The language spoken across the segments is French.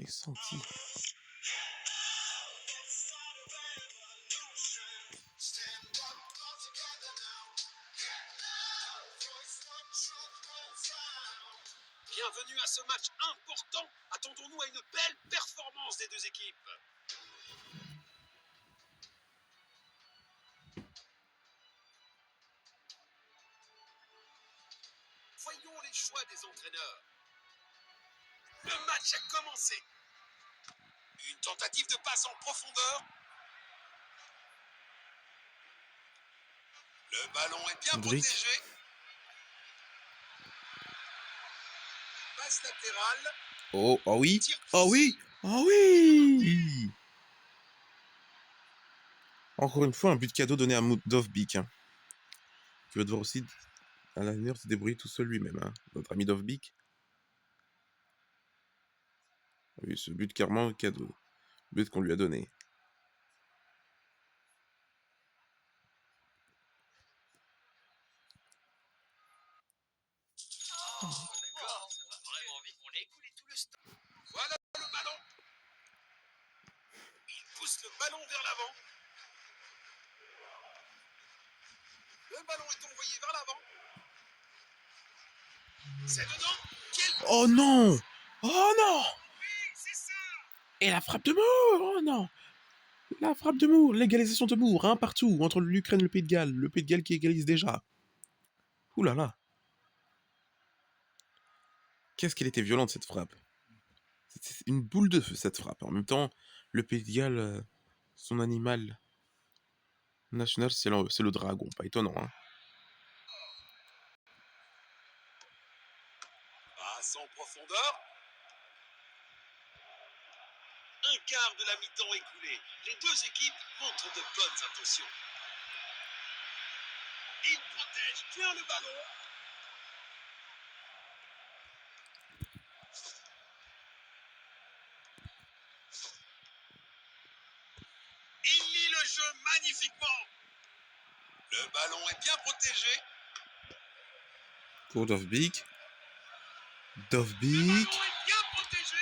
l'ai senti. Bienvenue à ce match important. Attendons-nous à une belle performance des deux équipes. Voyons les choix des entraîneurs. Le match a commencé. Une tentative de passe en profondeur. Le ballon est bien Modric. protégé. Passe latérale. Oh, oh oui. Oh oui. Oh oui. Encore une fois, un but cadeau donné à Dovbyk, hein, qui va devoir aussi, à l'avenir, se débrouiller tout seul lui-même. Hein. Notre ami Dovbyk. Oui, ce but clairement cadeau. But qu'on lui a donné. Oh, d'accord. Vraiment vite. On a écoulé tout le stade. Voilà le ballon. Il pousse le ballon vers l'avant. Le ballon est envoyé vers l'avant. C'est dedans. Oh non. Oh non. Oui, c'est ça. Et la frappe de Moore. Oh non. La frappe de Moore. L'égalisation de Moore. Hein, partout. Entre l'Ukraine et le Pays de Galles. Le Pays de Galles qui égalise déjà. Ouh là là. Qu'est-ce qu'elle était violente cette frappe. C'est une boule de feu cette frappe. En même temps, le Pays de Galles, son animal national, c'est le dragon. Pas étonnant. Hein. Passe en profondeur. Un quart de la mi-temps écoulé. Les deux équipes montrent de bonnes intentions. Il protège bien le ballon. Il lit le jeu magnifiquement. Le ballon est bien protégé. Pour Dovbyk. Le Dovbyk. ballon est bien protégé.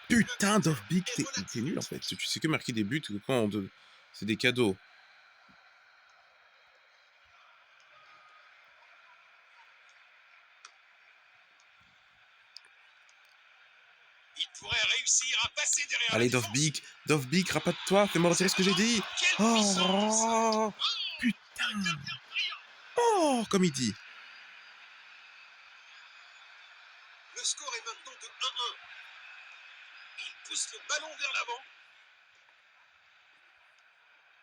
Putain, Dovbyk, t'es nul en fait. Tu sais que marquer des buts quand c'est des cadeaux. Il pourrait réussir à passer derrière Allez, la défense. Dovbyk, rapate-toi, fais-moi retirer ce que j'ai dit. Quelle puissance. Oh, putain. Oh, comme il dit. Le score est maintenant de 1-1. Il pousse le ballon vers l'avant.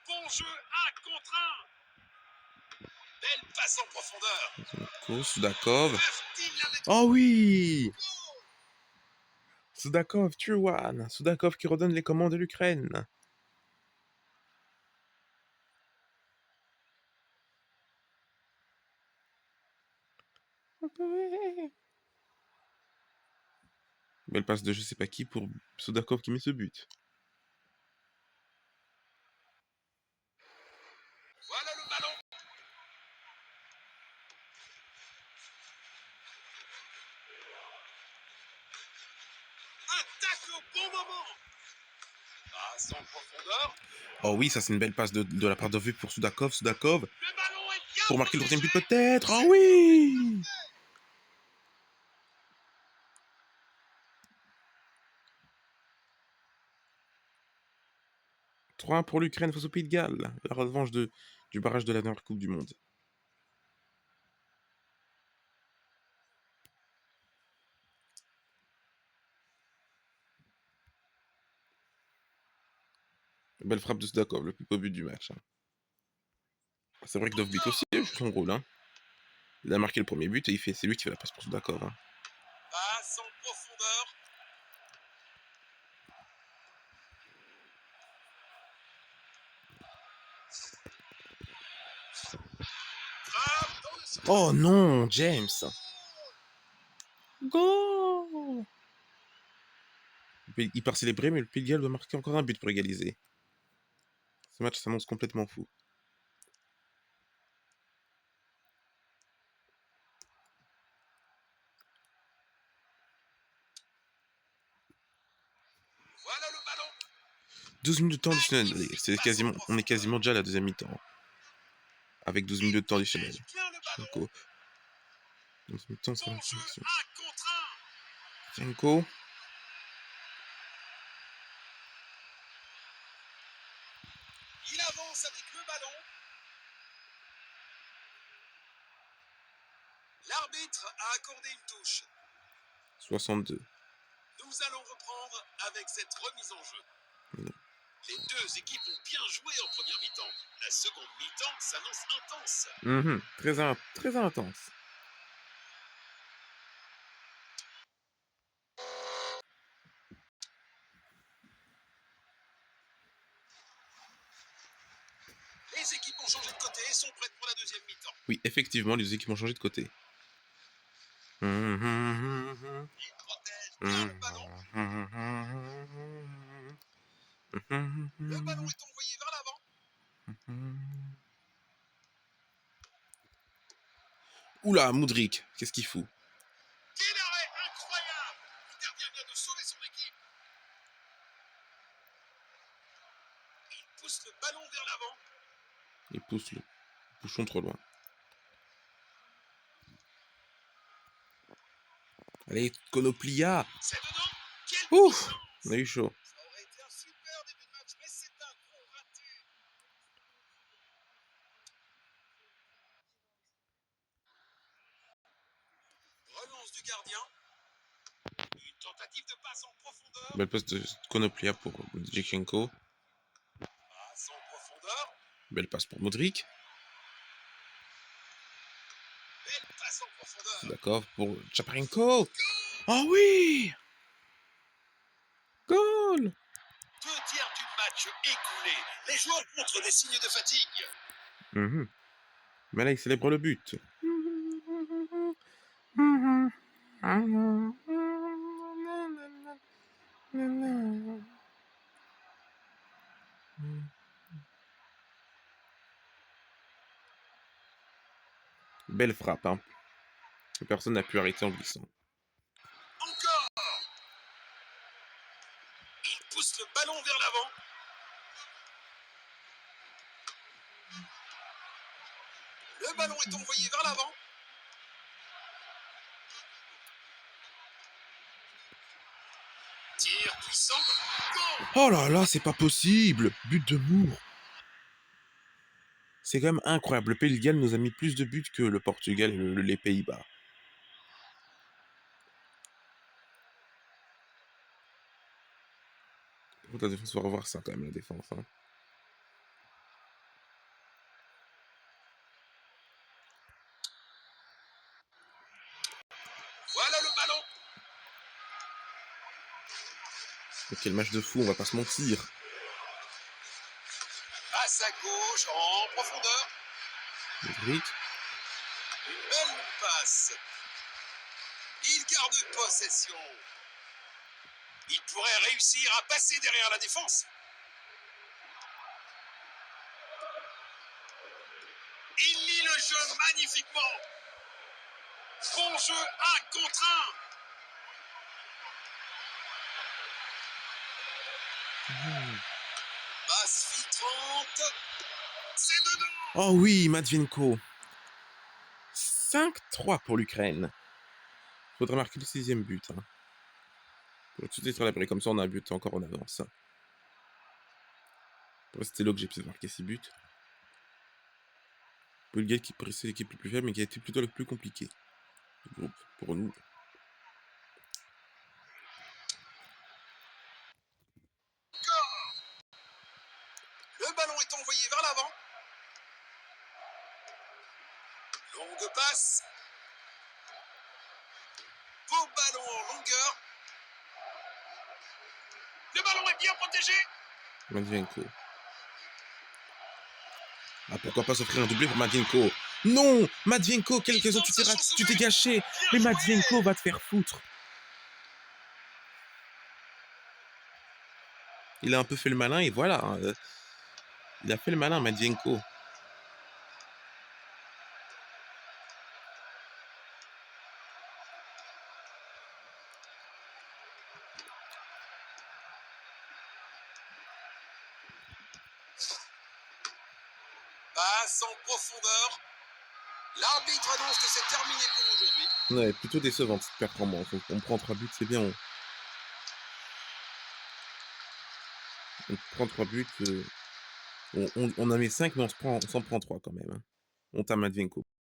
Bon jeu, 1 contre 1. Belle passe en profondeur. Sudakov. Peuvent-ils la mettre Oh oui. au goal? Sudakov, Turwan. Sudakov qui redonne les commandes de l'Ukraine. Belle passe de je sais pas qui pour Sudakov qui met ce but. Voilà le ballon. Attaque au bon moment. Passe en profondeur. Oh oui, ça c'est une belle passe de la part de Vue pour Sudakov. Sudakov. Le ballon est bien Pour marquer le troisième but protégé. peut-être. Oh oui. 3-1 pour l'Ukraine face au Pays de Galles. La revanche du barrage de la dernière Coupe du Monde. Belle frappe de Sudakov, le plus beau but du match. Hein. C'est vrai que Dovbyk aussi a joué son rôle. Hein. Il a marqué le premier but et c'est lui qui fait la passe pour Sudakov. Hein. Passe en profondeur. Frappe dans le centre. Oh non, James. Go. Il part célébrer, mais le Pays de Galles doit marquer encore un but pour égaliser. Ce match s'annonce complètement fou. 12 minutes de temps additionnel. Magnifique passe en On est profondeur. quasiment déjà à la deuxième mi-temps. Avec 12 minutes de temps additionnel. Protège bien le ballon. Zinchenko. 12 minutes de temps sur la Bon jeu, connexion. 1 contre 1. Zinchenko. Il avance avec le ballon. L'arbitre a accordé une touche. 62. Nous allons reprendre avec cette remise en jeu. Non. Les deux équipes ont bien joué en première mi-temps. La seconde mi-temps s'annonce intense. Très intense. Les équipes ont changé de côté et sont prêtes pour la deuxième mi-temps. Oui, effectivement, les équipes ont changé de côté. Il protège bien le ballon. Le ballon est envoyé vers l'avant. Oula, Moudric, qu'est-ce qu'il fout? Quel arrêt incroyable! Le gardien vient de sauver son équipe. Il pousse le ballon vers l'avant. Il pousse le bouchon trop loin. Allez, Konoplia. C'est dedans. Quelle Ouf, puissance! on a eu chaud. Ça aurait été un super début de match, mais c'est un gros raté. Relance du gardien. Une tentative de passe en profondeur. Belle passe de Konoplia pour Zinchenko. Passe en profondeur. Belle passe pour Modric. Belle passe en profondeur. D'accord, pour Chaparenko. Oh oui! Goal! 2 tiers du match écoulé. Les joueurs montrent des signes de fatigue. Mais là, il célèbre le but. Belle frappe, hein. Personne n'a pu arrêter en glissant. Encore. Il pousse le ballon vers l'avant. Le ballon est envoyé vers l'avant. Tir puissant. Goal. Oh là là, c'est pas possible! But de Moore. C'est quand même incroyable. Le Pays de Galles nous a mis plus de buts que le Portugal et les Pays-Bas. La défense va revoir ça quand même, la défense. Hein. Voilà le ballon. Mais quel match de fou, on va pas se mentir. Passe à gauche en profondeur. Modric. Une belle passe. Il garde possession. Il pourrait réussir à passer derrière la défense. Il lit le jeu magnifiquement. Bon jeu 1 contre 1. Passe filtrante. C'est dedans. Oh oui, Matvienko. 5-3 pour l'Ukraine. Faudrait marquer le 6e but. Hein. Pour tout être à l'abri, comme ça on a un but encore en avance. C'était là que j'ai pu marquer 6 buts. Bulgarie qui pressait l'équipe la plus faible, mais qui a été plutôt la plus compliquée du groupe pour nous. Le ballon est envoyé vers l'avant. Longue passe. Beau ballon en longueur. Le ballon est bien protégé. Matvienko. Ah, pourquoi pas s'offrir un doublé pour Matvienko? Non! Matvienko, quelle occasion tu t'es gâché! Mais Matvienko va te faire foutre! Il a un peu fait le malin et voilà. Hein. Il a fait le malin, Matvienko. Passe en profondeur. L'arbitre annonce que c'est terminé pour aujourd'hui. Ouais, plutôt décevante cette performance. On prend 3 buts, c'est bien. On prend 3 buts, on en met 5, mais on s'en prend 3 quand même, hein. Honte à Matvienko.